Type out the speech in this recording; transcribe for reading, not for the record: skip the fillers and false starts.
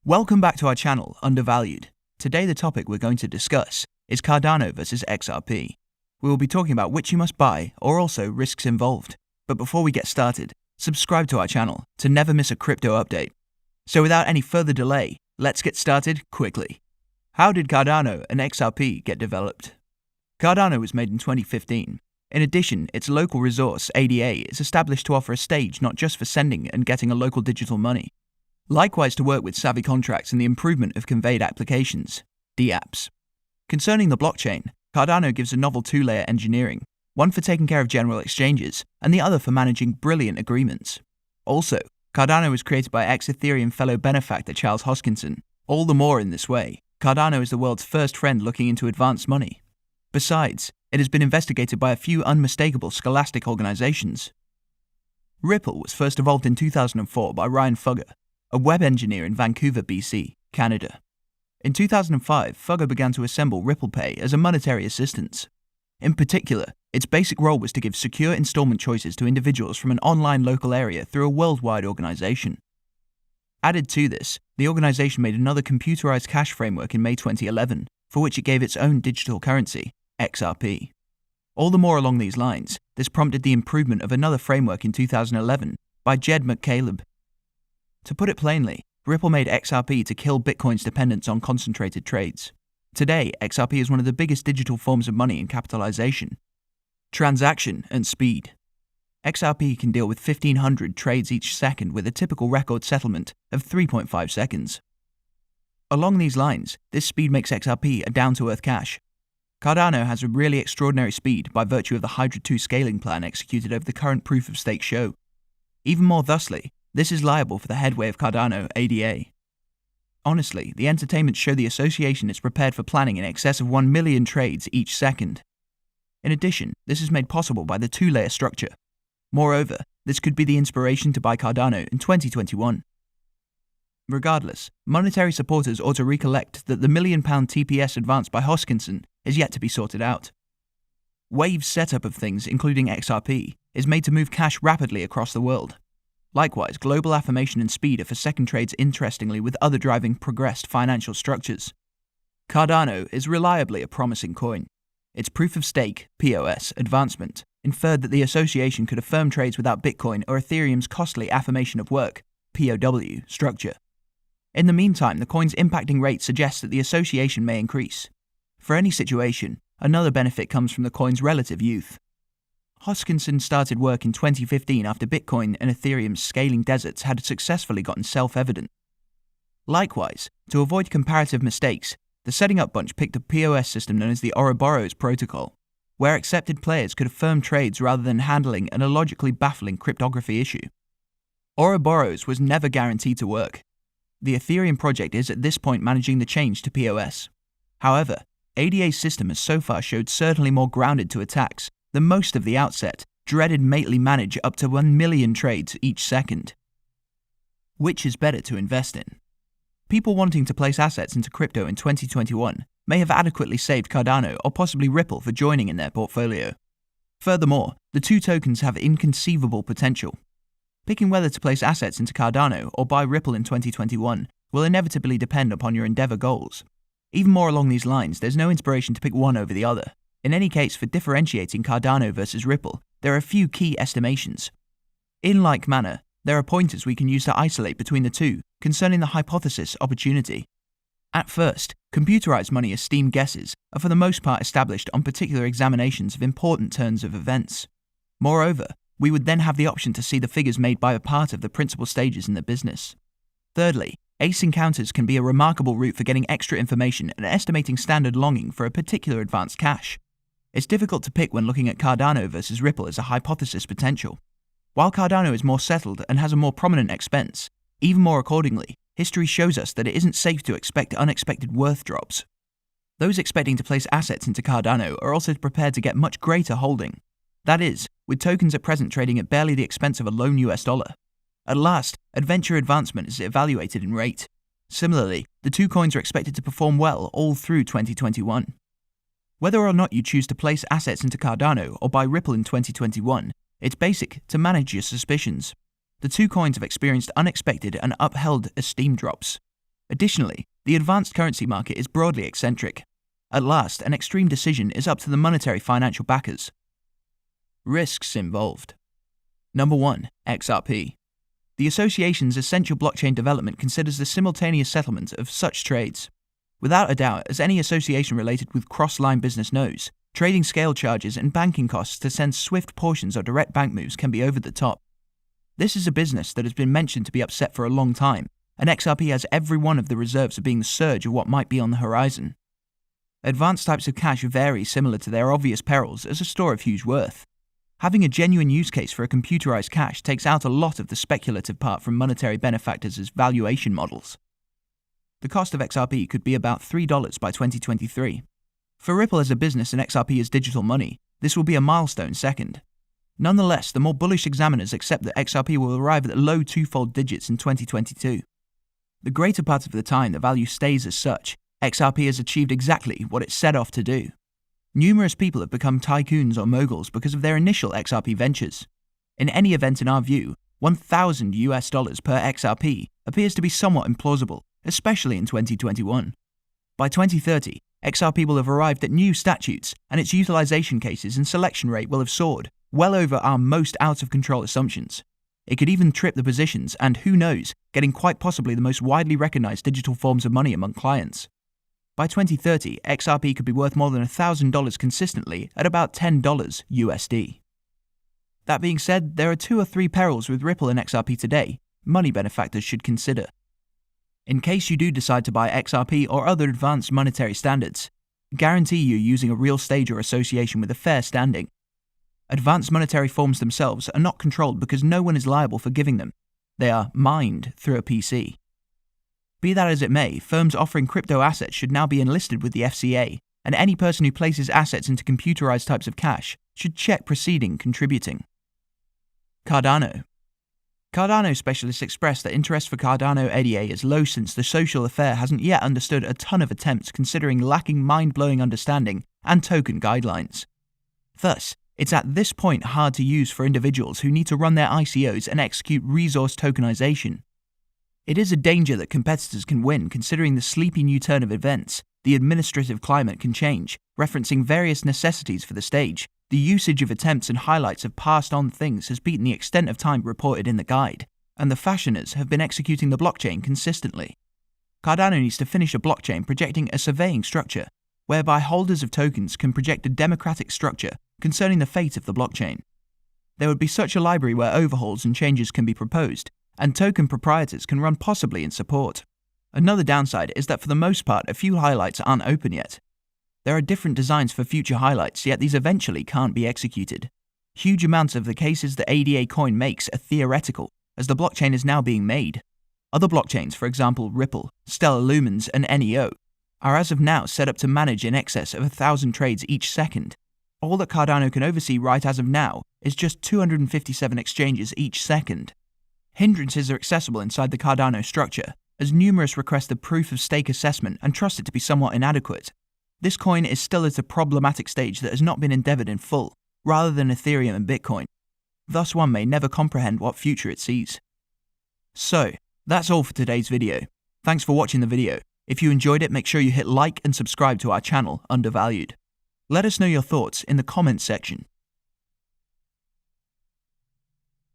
Welcome back to our channel, Undervalued. Today the topic we're going to discuss is Cardano versus XRP. We will be talking about which you must buy or also risks involved. But before we get started, subscribe to our channel to never miss a crypto update. So without any further delay, let's get started quickly. How did Cardano and XRP get developed? Cardano was made in 2015. In addition, its local resource, ADA, is established to offer a stage not just for sending and getting a local digital money. Likewise to work with savvy contracts and the improvement of conveyed applications, DApps. Concerning the blockchain, Cardano gives a novel two-layer engineering, one for taking care of general exchanges, and the other for managing brilliant agreements. Also, Cardano was created by ex-Ethereum fellow benefactor Charles Hoskinson. All the more in this way, Cardano is the world's first friend looking into advanced money. Besides, it has been investigated by a few unmistakable scholastic organizations. Ripple was first evolved in 2004 by Ryan Fugger, a web engineer in Vancouver, BC, Canada. In 2005, Fugger began to assemble Ripple Pay as a monetary assistance. In particular, its basic role was to give secure installment choices to individuals from an online local area through a worldwide organization. Added to this, the organization made another computerized cash framework in May 2011, for which it gave its own digital currency, XRP. All the more along these lines, this prompted the improvement of another framework in 2011 by Jed McCaleb. To put it plainly, Ripple made XRP to kill Bitcoin's dependence on concentrated trades. Today, XRP is one of the biggest digital forms of money in capitalization, transaction, and speed. XRP can deal with 1,500 trades each second with a typical record settlement of 3.5 seconds. Along these lines, this speed makes XRP a down-to-earth cash. Cardano has a really extraordinary speed by virtue of the Hydra 2 scaling plan executed over the current proof-of-stake show. Even more thusly, this is liable for the headway of Cardano, ADA. Honestly, the entertainment show the association is prepared for planning in excess of 1 million trades each second. In addition, this is made possible by the two-layer structure. Moreover, this could be the inspiration to buy Cardano in 2021. Regardless, monetary supporters ought to recollect that the £1 million TPS advanced by Hoskinson is yet to be sorted out. Wave's setup of things, including XRP, is made to move cash rapidly across the world. Likewise, global affirmation and speed are for second trades interestingly with other driving progressed financial structures. Cardano is reliably a promising coin. Its proof-of-stake, POS, advancement inferred that the association could affirm trades without Bitcoin or Ethereum's costly affirmation of work, POW, structure. In the meantime, the coin's impacting rate suggests that the association may increase. For any situation, another benefit comes from the coin's relative youth. Hoskinson started work in 2015 after Bitcoin and Ethereum's scaling deserts had successfully gotten self-evident. Likewise, to avoid comparative mistakes, the setting up bunch picked a POS system known as the Ouroboros protocol, where accepted players could affirm trades rather than handling an illogically baffling cryptography issue. Ouroboros was never guaranteed to work. The Ethereum project is at this point managing the change to POS. However, ADA's system has so far showed certainly more grounded to attacks than most of the outset, dreaded mately manage up to 1 million trades each second. Which is better to invest in? People wanting to place assets into crypto in 2021 may have adequately saved Cardano or possibly Ripple for joining in their portfolio. Furthermore, the two tokens have inconceivable potential. Picking whether to place assets into Cardano or buy Ripple in 2021 will inevitably depend upon your endeavor goals. Even more along these lines, there's no inspiration to pick one over the other. In any case, for differentiating Cardano versus Ripple, there are a few key estimations. In like manner, there are pointers we can use to isolate between the two concerning the hypothesis opportunity. At first, computerized money esteemed guesses are for the most part established on particular examinations of important turns of events. Moreover, we would then have the option to see the figures made by a part of the principal stages in the business. Thirdly, ace encounters can be a remarkable route for getting extra information and estimating standard longing for a particular advanced cache. It's difficult to pick when looking at Cardano versus Ripple as a hypothesis potential. While Cardano is more settled and has a more prominent expense, even more accordingly, history shows us that it isn't safe to expect unexpected worth drops. Those expecting to place assets into Cardano are also prepared to get much greater holding. That is, with tokens at present trading at barely the expense of a lone US dollar. At last, adventure advancement is evaluated in rate. Similarly, the two coins are expected to perform well all through 2021. Whether or not you choose to place assets into Cardano or buy Ripple in 2021, it's basic to manage your suspicions. The two coins have experienced unexpected and upheld esteem drops. Additionally, the advanced currency market is broadly eccentric. At last, an extreme decision is up to the monetary financial backers. Risks involved. Number 1. XRP. The association's essential blockchain development considers the simultaneous settlement of such trades. Without a doubt, as any association related with cross-line business knows, trading scale charges and banking costs to send swift portions or direct bank moves can be over the top. This is a business that has been mentioned to be upset for a long time, and XRP has every one of the reserves of being the surge of what might be on the horizon. Advanced types of cash vary similar to their obvious perils as a store of huge worth. Having a genuine use case for a computerized cash takes out a lot of the speculative part from monetary benefactors as valuation models. The cost of XRP could be about $3 by 2023. For Ripple as a business and XRP as digital money, this will be a milestone second. Nonetheless, the more bullish examiners accept that XRP will arrive at low twofold digits in 2022. The greater part of the time the value stays as such, XRP has achieved exactly what it set off to do. Numerous people have become tycoons or moguls because of their initial XRP ventures. In any event, in our view, $1,000 per XRP appears to be somewhat implausible, especially in 2021. By 2030, XRP will have arrived at new statutes, and its utilization cases and selection rate will have soared, well over our most out-of-control assumptions. It could even trip the positions and, who knows, getting quite possibly the most widely recognized digital forms of money among clients. By 2030, XRP could be worth more than $1,000 consistently at about $10 USD. That being said, there are 2 or 3 perils with Ripple and XRP today money benefactors should consider. In case you do decide to buy XRP or other advanced monetary standards, guarantee you're using a real stage or association with a fair standing. Advanced monetary forms themselves are not controlled because no one is liable for giving them. They are mined through a PC. Be that as it may, firms offering crypto assets should now be enlisted with the FCA, and any person who places assets into computerized types of cash should check preceding contributing. Cardano. Cardano specialists expressed that interest for Cardano ADA is low since the social affair hasn't yet understood a ton of attempts considering lacking mind-blowing understanding and token guidelines. Thus, it's at this point hard to use for individuals who need to run their ICOs and execute resource tokenization. It is a danger that competitors can win considering the sleepy new turn of events. The administrative climate can change, referencing various necessities for the stage. The usage of attempts and highlights of passed-on things has beaten the extent of time reported in the guide, and the fashioners have been executing the blockchain consistently. Cardano needs to finish a blockchain projecting a surveying structure, whereby holders of tokens can project a democratic structure concerning the fate of the blockchain. There would be such a library where overhauls and changes can be proposed, and token proprietors can run possibly in support. Another downside is that for the most part a few highlights aren't open yet. There are different designs for future highlights, yet these eventually can't be executed. Huge amounts of the cases the ADA coin makes are theoretical, as the blockchain is now being made. Other blockchains, for example Ripple, Stellar Lumens and NEO, are as of now set up to manage in excess of 1,000 trades each second. All that Cardano can oversee right as of now is just 257 exchanges each second. Hindrances are accessible inside the Cardano structure, as numerous request the proof-of-stake assessment and trust it to be somewhat inadequate. This coin is still at a problematic stage that has not been endeavored in full, rather than Ethereum and Bitcoin. Thus one may never comprehend what future it sees. So, that's all for today's video. Thanks for watching the video. If you enjoyed it, make sure you hit like and subscribe to our channel, Undervalued. Let us know your thoughts in the comments section.